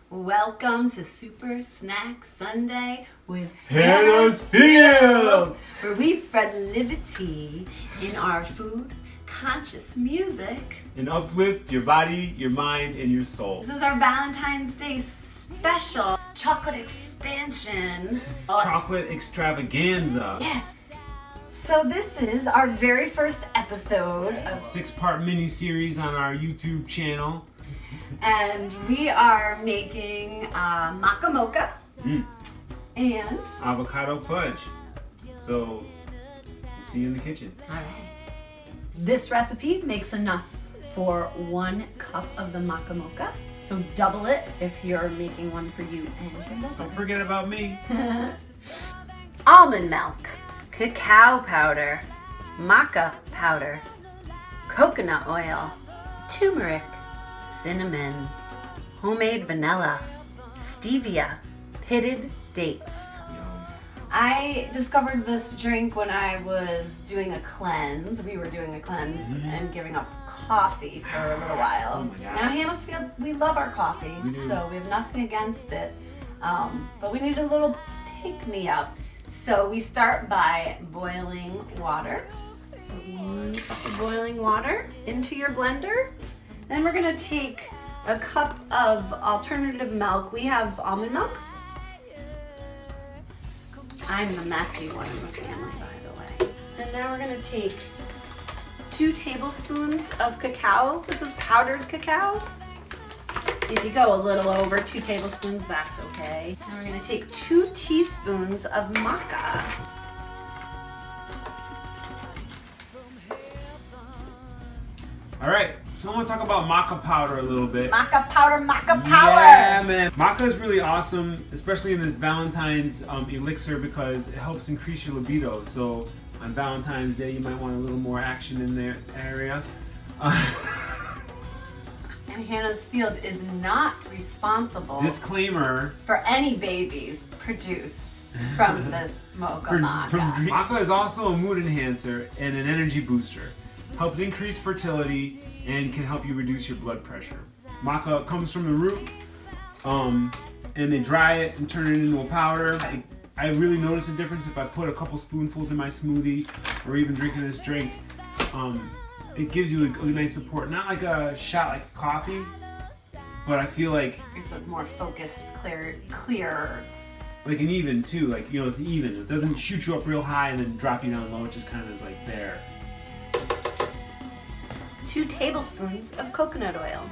Welcome to Super Snack Sunday with Hannah's Field, where we spread liberty in our food, conscious music, and uplift your body, your mind, and your soul. This is our Valentine's Day special chocolate expansion. Chocolate extravaganza. Yes. So this is our very first episode of 6-part mini-series on our YouTube channel. And we are making Macca Mocha and Avocado fudge. So, see you in the kitchen. all right. This recipe makes enough for 1 cup of the Macca Mocha. So double it if you're making one for you and your Don't lover. forget about me. Almond milk, cacao powder, maca powder, coconut oil, turmeric, cinnamon, homemade vanilla, stevia, pitted dates. I discovered this drink when I was doing a cleanse. We were doing a cleanse and giving up coffee for a little while. Oh my God. Now Hannah's Field, we love our coffee, We do. so we have nothing against it. But we need a little pick-me-up. So we start by boiling water. So 1 cup of boiling water into your blender. Then we're gonna take a cup of alternative milk. We have almond milk. I'm the messy one in the family, by the way. And now we're gonna take 2 tablespoons of cacao. This is powdered cacao. If you go a little over 2 tablespoons, that's okay. And we're gonna take 2 teaspoons of maca. All right, so I want to talk about maca powder a little bit. Maca powder, maca power! Yeah, man. Maca is really awesome, especially in this Valentine's elixir because it helps increase your libido. So on Valentine's Day, you might want a little more action in their area. And Hannah's Field is not responsible Disclaimer. for any babies produced from this mocha maca. Maca is also a mood enhancer and an energy booster. Helps increase fertility and can help you reduce your blood pressure. Maca comes from the root, and they dry it and turn it into a powder. I really notice a difference if I put a couple spoonfuls in my smoothie or even drinking this drink. It gives you a nice support. Not like a shot like coffee, but I feel like It's a more focused, clear. like an even too. Like, you know, it's even. It doesn't shoot you up real high and then drop you down low. It just kind of is like there. 2 tablespoons of coconut oil.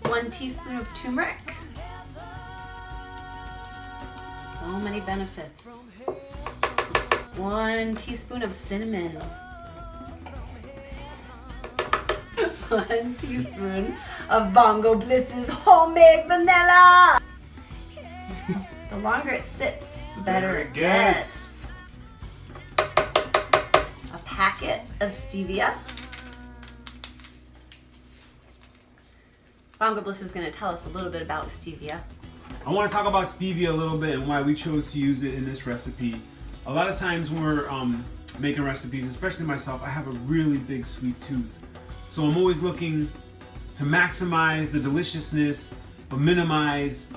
1 teaspoon of turmeric. So many benefits. 1 teaspoon of cinnamon. 1 teaspoon of Bongo Bliss's homemade vanilla. The longer it sits, the better it gets. A packet of stevia. Bongo Bliss is going to tell us a little bit about stevia. I want to talk about stevia a little bit and why we chose to use it in this recipe. A lot of times when we're making recipes, especially myself, I have a really big sweet tooth. So I'm always looking to maximize the deliciousness, but minimize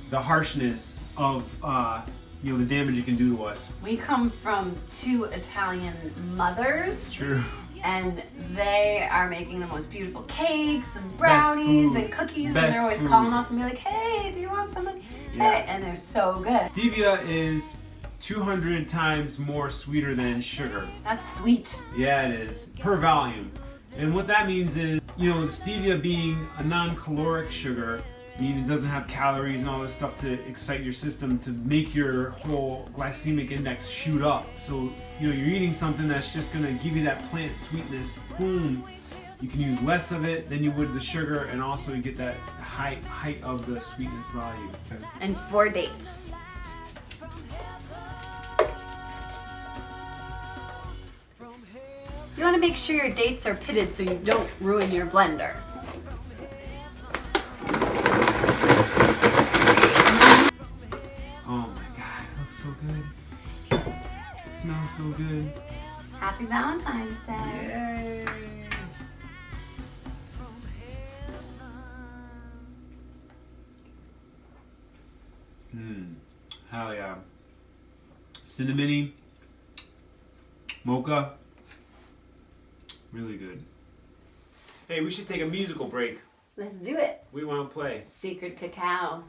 the harshness of the damage it can do to us. We come from 2 Italian mothers. True. And they are making the most beautiful cakes and brownies food. and cookies, Best and they're always food. calling us and be like, "Hey, do you want something?" Yeah. Hey, and they're so good. Stevia is 200 times more sweeter than sugar. That's sweet. Yeah, it is. Per volume. And what that means is, stevia being a non-caloric sugar, meaning it doesn't have calories and all this stuff to excite your system to make your whole glycemic index shoot up. So, you're eating something that's just going to give you that plant sweetness. Boom. You can use less of it than you would the sugar, and also you get that height of the sweetness value. And 4 dates. You want to make sure your dates are pitted so you don't ruin your blender. Oh my God, it looks so good. It smells so good. Happy Valentine's Day. Yay! cinnamony, mocha. Really good. Hey, we should take a musical break. Let's do it. We want to play. Secret Cacao.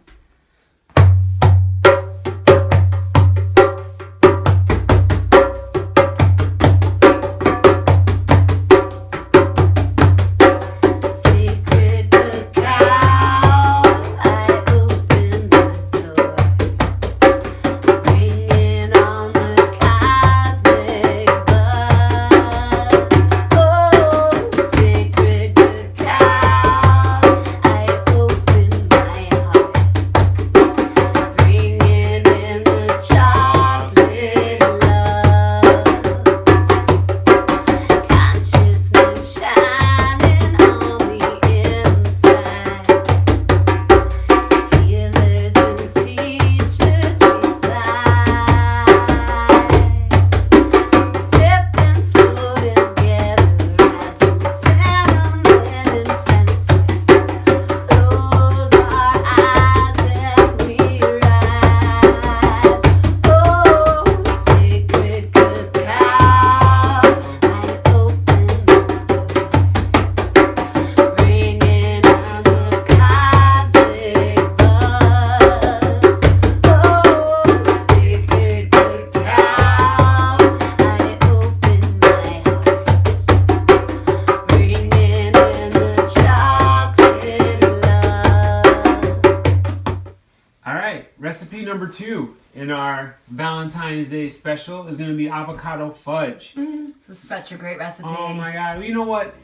Recipe number 2 in our Valentine's Day special is going to be avocado fudge. This is such a great recipe. Oh my god. You know what?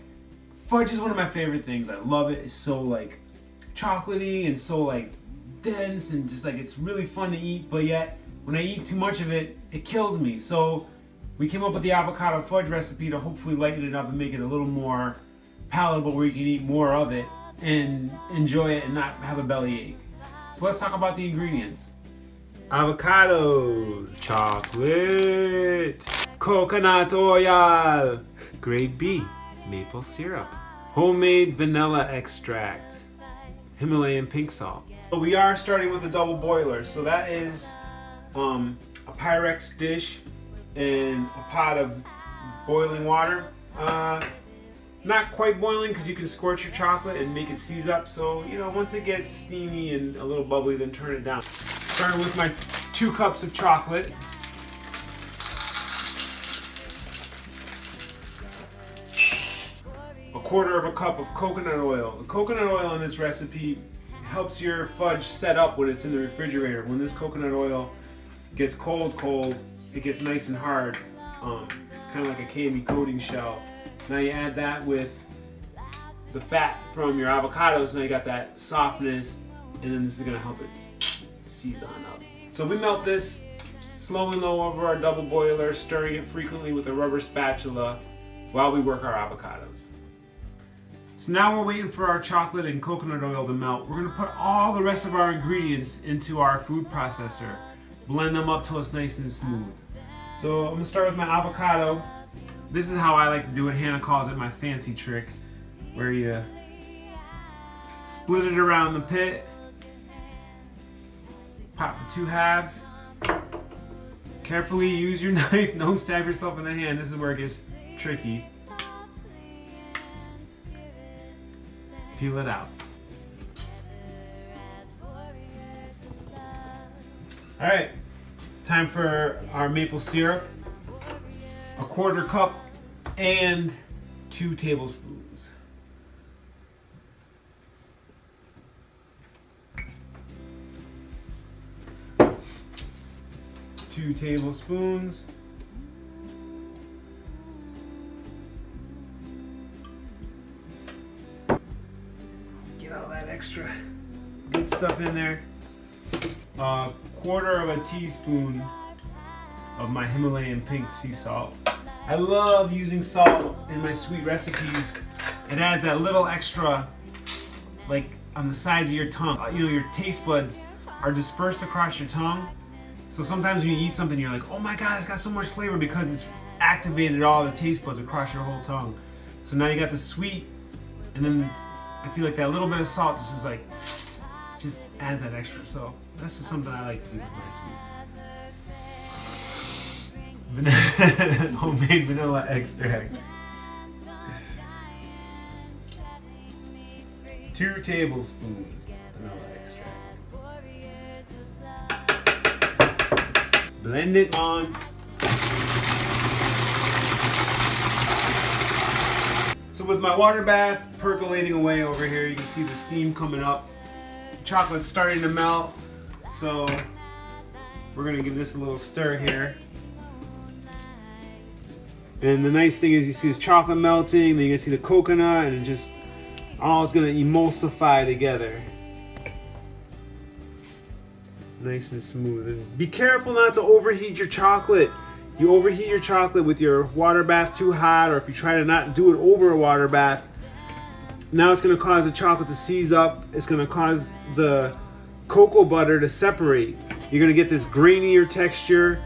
Fudge is one of my favorite things. I love it. It's so like chocolatey and so like dense and just like it's really fun to eat, but yet when I eat too much of it, it kills me. So we came up with the avocado fudge recipe to hopefully lighten it up and make it a little more palatable where you can eat more of it and enjoy it and not have a bellyache. So let's talk about the ingredients. Avocado, chocolate, coconut oil, grade B, maple syrup, homemade vanilla extract, Himalayan pink salt. We are starting with a double boiler, so that is a Pyrex dish and a pot of boiling water. Not quite boiling because you can scorch your chocolate and make it seize up. So, you know, once it gets steamy and a little bubbly, then turn it down. Starting with my 2 cups of chocolate. A 1/4 cup of coconut oil. The coconut oil in this recipe helps your fudge set up when it's in the refrigerator. When this coconut oil gets cold, it gets nice and hard, kind of like a candy coating shell. Now you add that with the fat from your avocados, now you got that softness, and then this is going to help it seize on up. So we melt this slow and low over our double boiler, stirring it frequently with a rubber spatula while we work our avocados. So now we're waiting for our chocolate and coconut oil to melt. We're going to put all the rest of our ingredients into our food processor, blend them up till it's nice and smooth. So I'm going to start with my avocado. This is how I like to do it. Hannah calls it my fancy trick, where you split it around the pit, pop the 2 halves, carefully use your knife, don't stab yourself in the hand, this is where it gets tricky. Peel it out. Alright, time for our maple syrup. A 1/4 cup and 2 tablespoons. Two tablespoons. Get all that extra good stuff in there. A 1/4 teaspoon of my Himalayan pink sea salt. I love using salt in my sweet recipes. It adds that little extra, like on the sides of your tongue. You know, your taste buds are dispersed across your tongue. So sometimes when you eat something, you're like, oh my God, it's got so much flavor because it's activated all the taste buds across your whole tongue. So now you got the sweet, and then I feel like that little bit of salt just is like, just adds that extra. So that's just something I like to do with my sweets. homemade vanilla extract. 2 tablespoons vanilla extract. Blend it on. So with my water bath percolating away over here, you can see the steam coming up. Chocolate's starting to melt, so we're gonna give this a little stir here. And the nice thing is you see this chocolate melting, then you can see the coconut, and it just all it's gonna emulsify together. Nice and smooth. And be careful not to overheat your chocolate. You overheat your chocolate with your water bath too hot, or if you try to not do it over a water bath, now it's going to cause the chocolate to seize up. It's going to cause the cocoa butter to separate. You're going to get this grainier texture,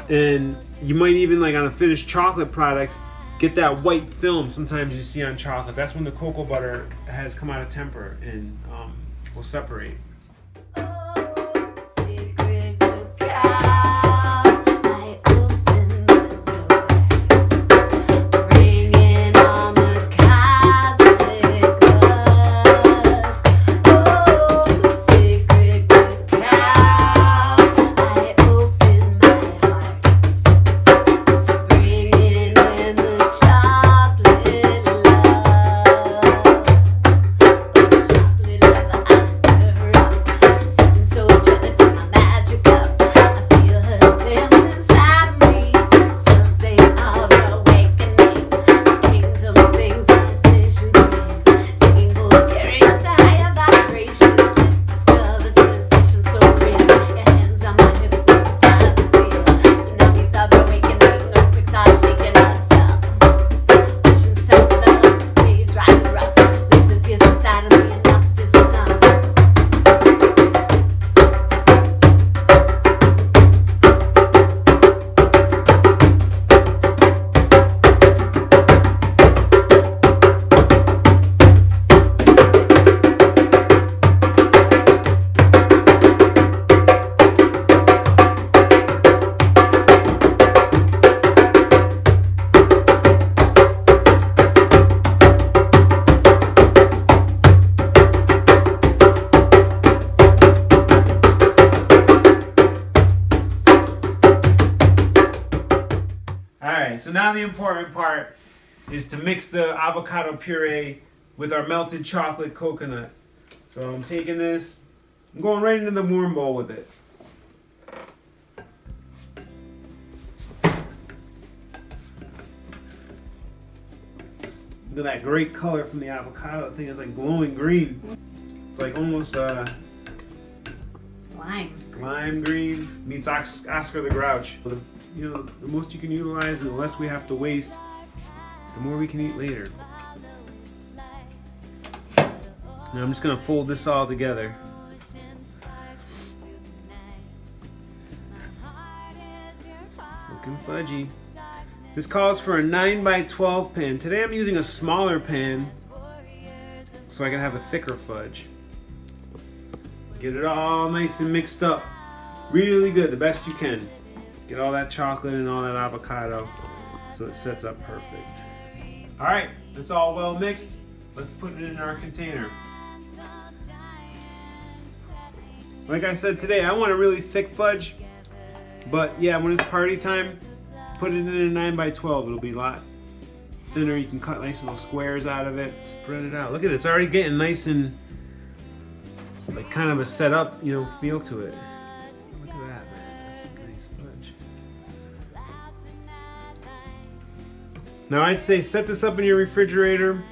and you might even, like on a finished chocolate product, get that white film sometimes you see on chocolate. That's when the cocoa butter has come out of temper and will separate. So now the important part is to mix the avocado puree with our melted chocolate coconut. So I'm taking this, I'm going right into the warm bowl with it. Look at that great color from the avocado. I think it's like glowing green. It's like almost lime green meets Oscar the Grouch. You know, the most you can utilize and the less we have to waste, the more we can eat later. Now I'm just gonna fold this all together. It's looking fudgy. This calls for a 9x12 pan. Today I'm using a smaller pan so I can have a thicker fudge. Get it all nice and mixed up. Really good, the best you can. Get all that chocolate and all that avocado so it sets up perfect. All right, it's all well mixed. Let's put it in our container. Like I said today, I want a really thick fudge, but yeah, when it's party time, put it in a 9x12. It'll be a lot thinner. You can cut nice little squares out of it, spread it out. Look at it, it's already getting nice and like kind of a set up, you know, feel to it. Look at that, man. That's a nice fudge. Now I'd say set this up in your refrigerator,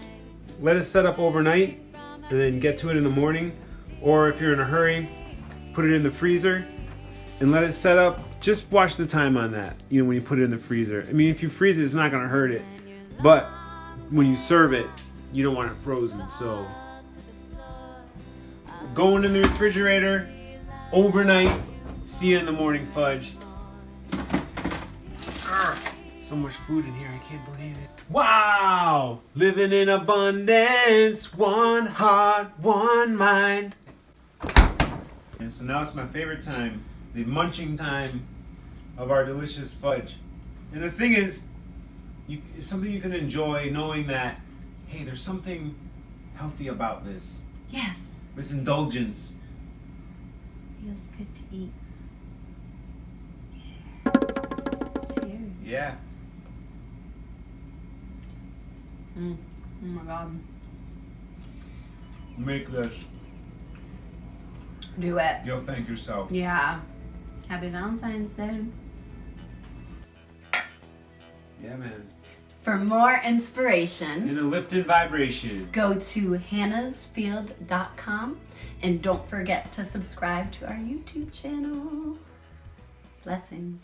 let it set up overnight, and then get to it in the morning. Or if you're in a hurry, put it in the freezer and let it set up. Just watch the time on that, you know, when you put it in the freezer. I mean, if you freeze it, it's not gonna hurt it. But when you serve it, you don't want it frozen. So going in the refrigerator overnight, see you in the morning, fudge. So much food in here, I can't believe it. Wow! Living in abundance, one heart, one mind. And so now it's my favorite time, the munching time of our delicious fudge. And the thing is, it's something you can enjoy, knowing that, hey, there's something healthy about this. Yes. This indulgence. Feels good to eat. Cheers. Yeah. Oh my God. Make this. Do it. You'll thank yourself. Yeah. Happy Valentine's Day. Yeah, man. For more inspiration, In a lifted vibration. go to hannahsfield.com and don't forget to subscribe to our YouTube channel. Blessings.